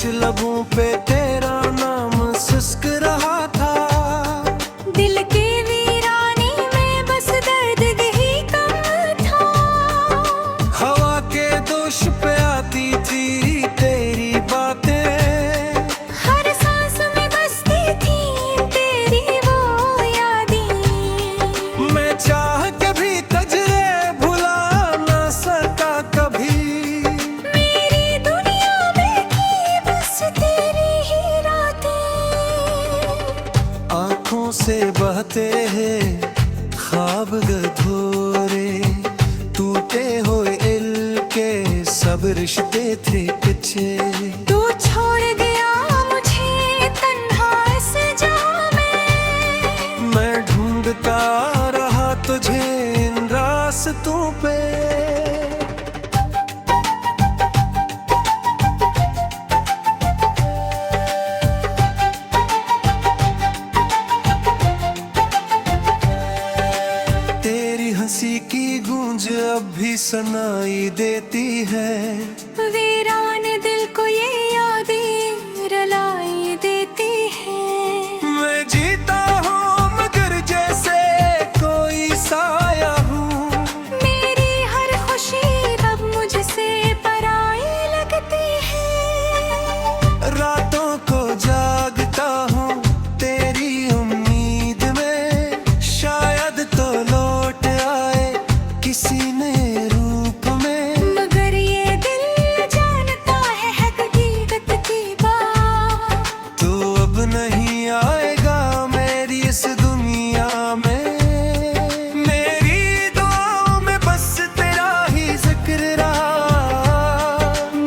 कुछ लबों पे तेरा नाम सिसक रहा था। दिल के वीराने में बस दर्द ही कम था। हवा के दोष पे आती थी तेरी बातें, हर सांस में बसती थी तेरी वो यादें। मैं चाह के भी तुझे भुला ना सका कभी। मेरी दुनिया में थी बस तेरी ही रातें। आँखों से बहते हैं ख्वाब अधूरे, टूटे हुए इल्म के सब रिश्ते थे पीछे। तू छोड़ गया मुझे तन्हा इस जहां में। मैं ढूंढता रहा तुझे इन रास्तों पे। तेरी हंसी की गूंज अब भी सुनाई देती है। वीरान दिल को ये यादें रुलाई देती है। मैं जीता हूँ मगर जैसे कोई साया हूँ। मेरी हर खुशी अब मुझसे पराई लगती है। रातों को जागता हूँ तेरी उम्मीद में, शायद तो लौट आए किसी नए रूप में। मगर ये दिल जानता है हकीकत की बात। तू अब नहीं आएगा मेरी इस दुनिया में। मेरी दुआओं में बस तेरा ही जिक्र रहा।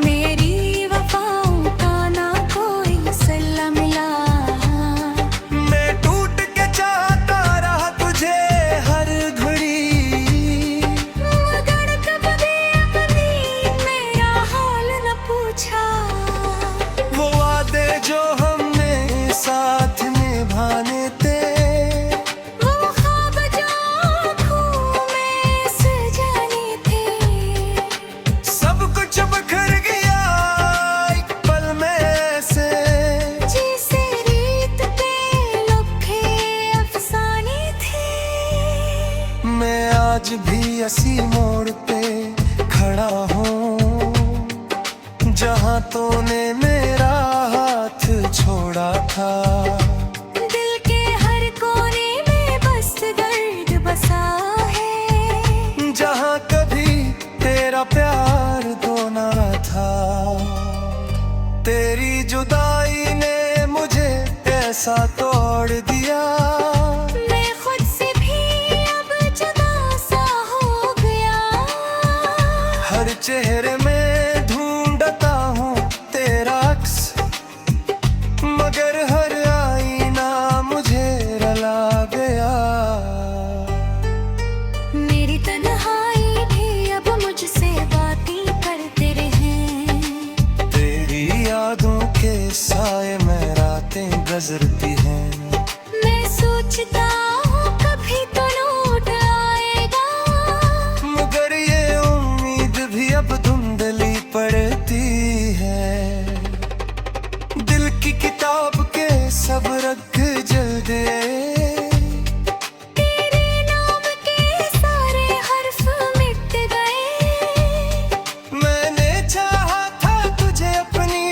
मेरी वफाओं का ना कोई सल्ला मिला। मैं टूट के चाहता रहा तुझे हर घड़ी, मगर कभी अपनी मेरा हाल न पूछा। वो वादे जो हमने साथ निभाने थे, वो ख्वाब जो आँखों में सजाने थे। सब कुछ बिखर गया एक पल में से। जैसे रीत पे लिखे अफसाने थे। मैं आज भी इसी मोड़ पे खड़ा हूँ जहाँ तूने मेरा हाथ छोड़ा था। दिल के हर कोने में बस दर्द बसा है। जहाँ कभी तेरा प्यार दोना था। तेरी जुदाई ने मुझे ऐसा तोड़ दिया। मैं खुद से भी अब जुदा सा हो गया। हर चेहरे में ढूंढता हूँ तेरा अक्स, मगर हर आईना मुझे रुला गया। मेरी तन्हाई भी अब मुझसे बातें करते रहे। तेरी यादों के साए में रातें गुजरती हैं। मैं सोचता हूँ कभी तो लौट आएगा। मगर ये उम्मीद भी अब धुंधली पड़ती है। दिल की किताब के सब रंग जल्दे, तेरे नाम के सारे हर्फ मिट गए। मैंने चाहा था तुझे अपनी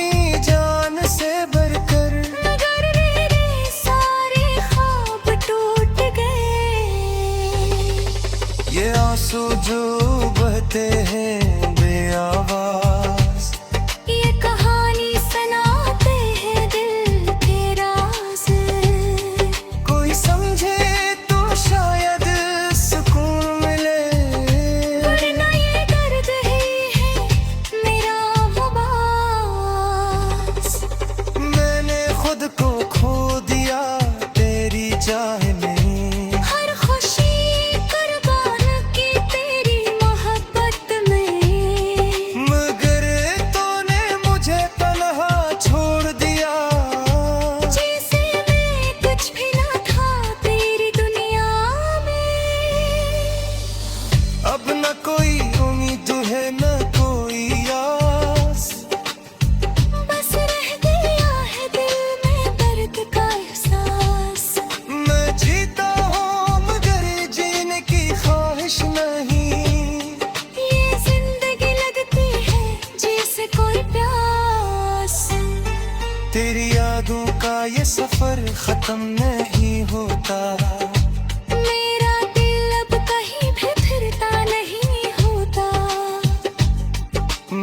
जान से बढ़कर। मगर मेरे तेरी यादों का ये सफर खत्म नहीं होता। मेरा दिल अब कहीं भी फिरता नहीं होता।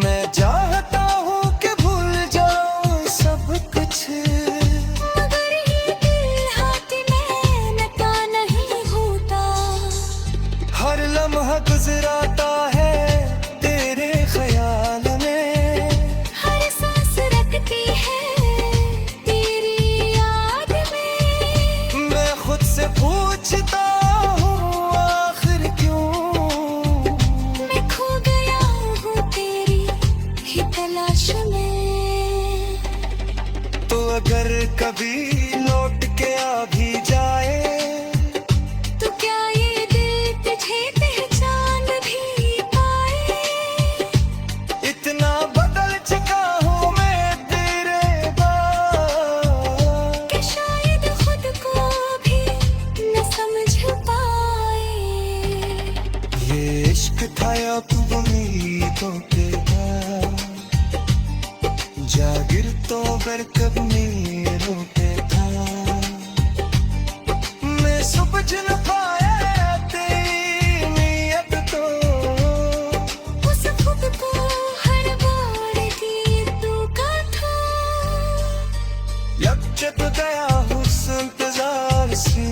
मैं चाहता हूँ कि भूल जाऊँ सब कुछ, मगर ये दिल हाथ में नटा नहीं होता। हर लम्हा गुजराता है तेरे ख्याल में, हर सांस रखती है तेरी याद में। मैं खुद से पूछता हूँ आखिर क्यों मैं खो गया हूँ तेरी ही तलाश में। तो अगर कभी लौट के आ भी जाए, तो क्या ये दिल तुझे पहचान भी पाए? इतना बदल चुका हूँ मैं तेरे बाद कि शायद खुद को भी न समझ पाए। ये इश्क था अब उम्मीदों के बाद, जागिर तो बरकत मेरों पे था। मैं समझ न पाया तेरी नीयत तो, उस खुद को हर बार की तू का था। लचक गया हूँ इंतजार से,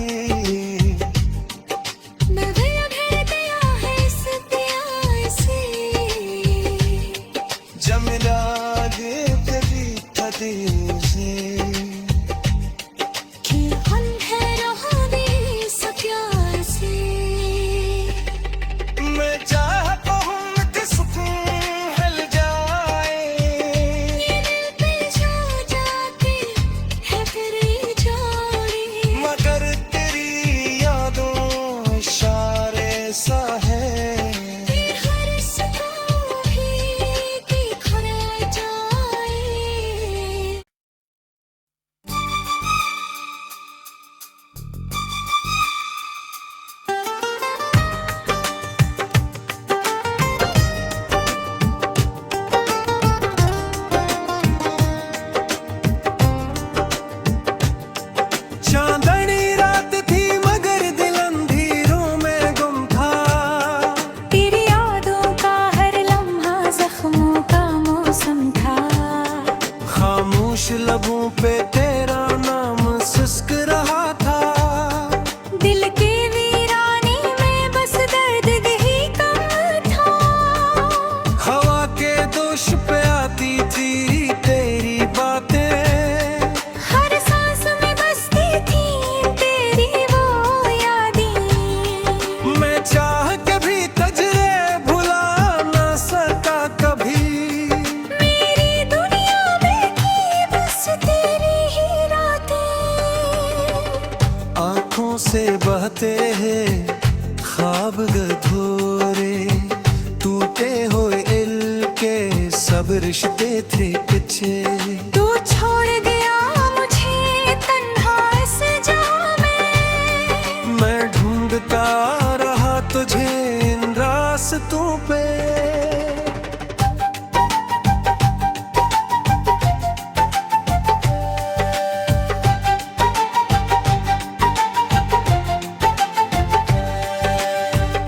मैं भया भर गया है इस प्यार से। जब मिला तेरी था दिल से, कि हम है रहा भी इस प्यार से। मैं चाहता हूँ कि सुकून हिल जाए, ये दिल पे जो जाते है फिर जोड़े। मगर तेरी यादों इशारे सा है। फिर हर सुकून भी बिखर जाए। चांदनी रात थी मगर दिल अंधेरों में गुम था। तेरी यादों का हर लम्हा जख्मों का मौसम था। खामोश लबों पे तेरा नाम सिसक रहा था। दिल के वीराने में बस दर्द ही कम था। हवा के दोष पे आती थी तेरी बातें, हर सांस में बसती थी तेरी वो यादें। मैं चाह के भी तुझे भुला ना सका कभी। मेरी दुनिया में थी बस तेरी ही रातें। आँखों से बहते हैं ख्वाब गधोरे, टूटे हुए इल्म के सब रिश्ते थे पीछे। तू छोड़ गया मुझे तन्हा इस जहां में। मैं ढूंढता रहा तुझे इन रास्तों पे।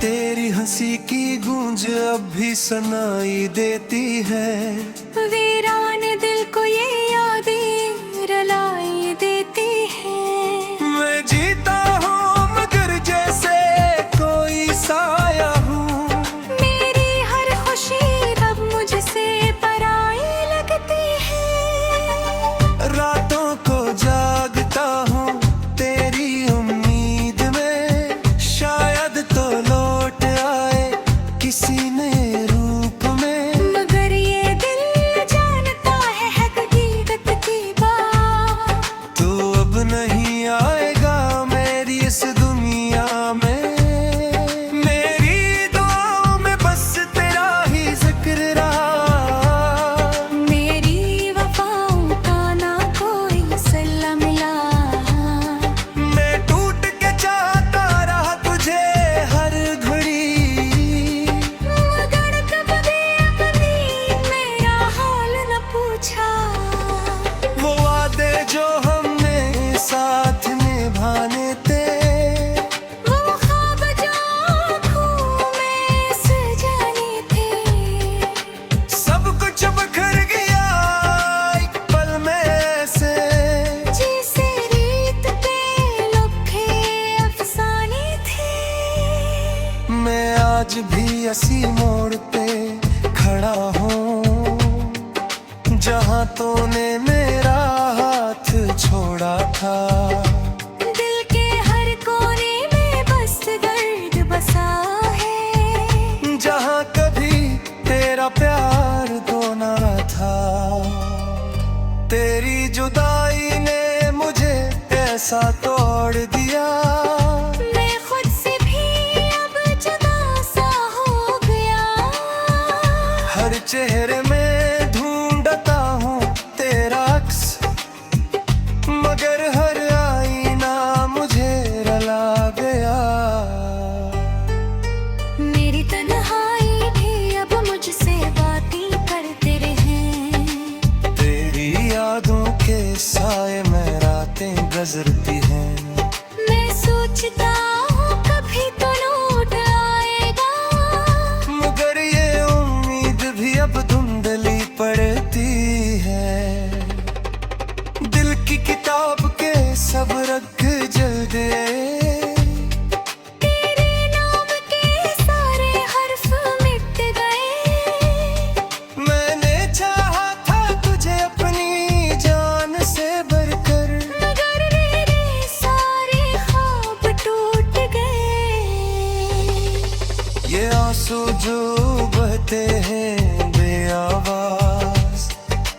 तेरी हंसी की गूंज अब भी सुनाई देती है। वीरान दिल को ये भी असी मोड़ पे खड़ा हूँ, जहाँ तूने मेरा हाथ छोड़ा था। दिल के हर कोने में बस दर्द बसा है, जहाँ कभी तेरा प्यार तो ना था। तेरी जुदाई ने मुझे ऐसा तोड़ दिया, मैं खुद से भी अब जुदा सा हो गया। हर चेहरे में ढूंढता हूँ तेरा अक्स, मगर हर आईना मुझे रुला गया। मेरी तन्हाई भी अब मुझसे बातें करते रहे, तेरी यादों के साए में रातें गुजरती हैं। मैं सोचता हूँ कभी तो लौट आएगा, मगर ये उम्मीद भी अब धुंधली पड़ती है। दिल की किताब के सब रंग जल गए, तेरे नाम के सारे हर्फ मिट गए। मैंने चाहा था तुझे अपनी जान से बढ़कर, मगर मेरे सारे ख्वाब टूट गए। ये आंसू जो बहते हैं बेआवाज,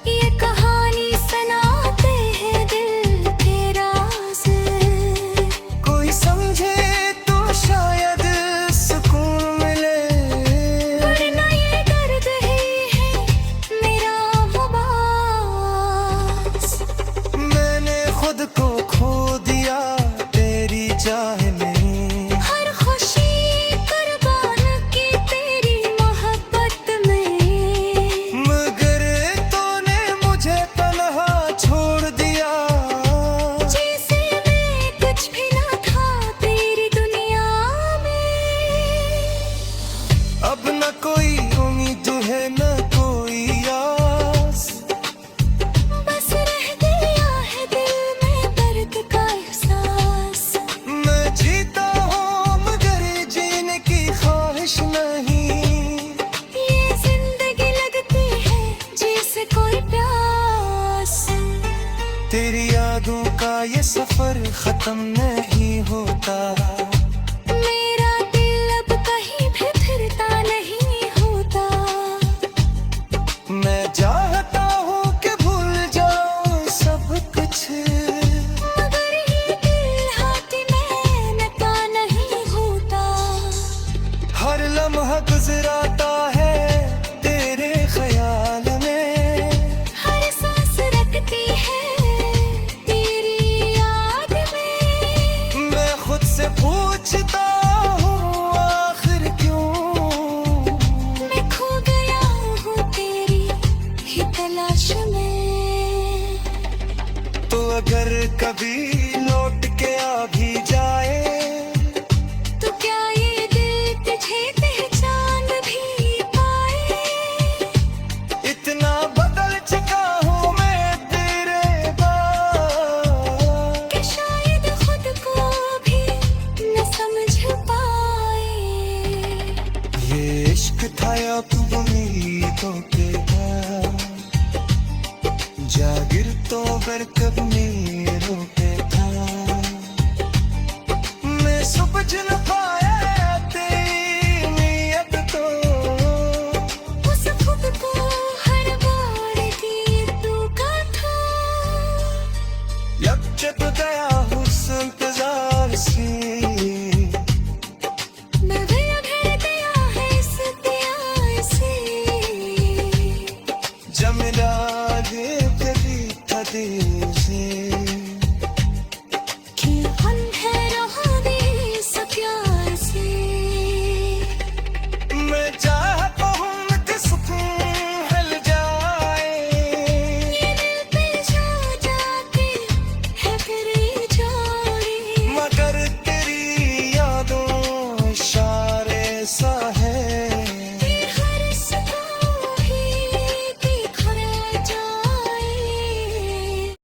ये कहानी सुनाते हैं दिल के राज। कोई समझे तो शायद सुकून मिले, वरना ये दर्द ही है मेरा मुबास। मैंने खुद को खो दिया तेरी चाह में। हर खुशी कुर्बान की तेरी मोहब्बत में, मगर तूने मुझे तन्हा छोड़ दिया, जैसे मैं कुछ भी ना था तेरी दुनिया में। अब न कोई उम्मीद है न कोई आस, बस रह गया है दिल में दर्द का एहसास। मैं जीता हूँ मगर जीने की ख्वाहिश नहीं। ये जिंदगी लगती है जैसे कोई प्यास। तेरी यादों का ये सफर खत्म नहीं होता, मेरा दिल अब कहीं भी फिरता नहीं होता। मैं चाहता हूँ कि भूल जाऊँ सब कुछ, मगर ये दिल हाथ में नता नहीं होता। हर लम्हा गुजराता है तेरे ख्याल में, हर सांस रखती है तेरी याद में। मैं खुद से पूछता हूँ आखिर क्यों, मैं खो गया हूँ तेरी ही तलाश में। तो अगर कभी लौट के आ भी जाए, तो क्या ये दिल तुझे पहचान भी पाए। इतना बदल चुका हूँ मैं तेरे बाद, कि शायद खुद को भी न समझ पाए। ये इश्क था या तुम उम्मीदों के बाद, जागिर तो बरकत मेरों पे था। मैं समझ न पाया तेरी नीयत को, उस खुद को हर बार दिए तू का था। अब जब गया हुस्न इंतजार से, मैं गया घर गया है इस प्यार से। जब मिला ये प्यारी था दिल से।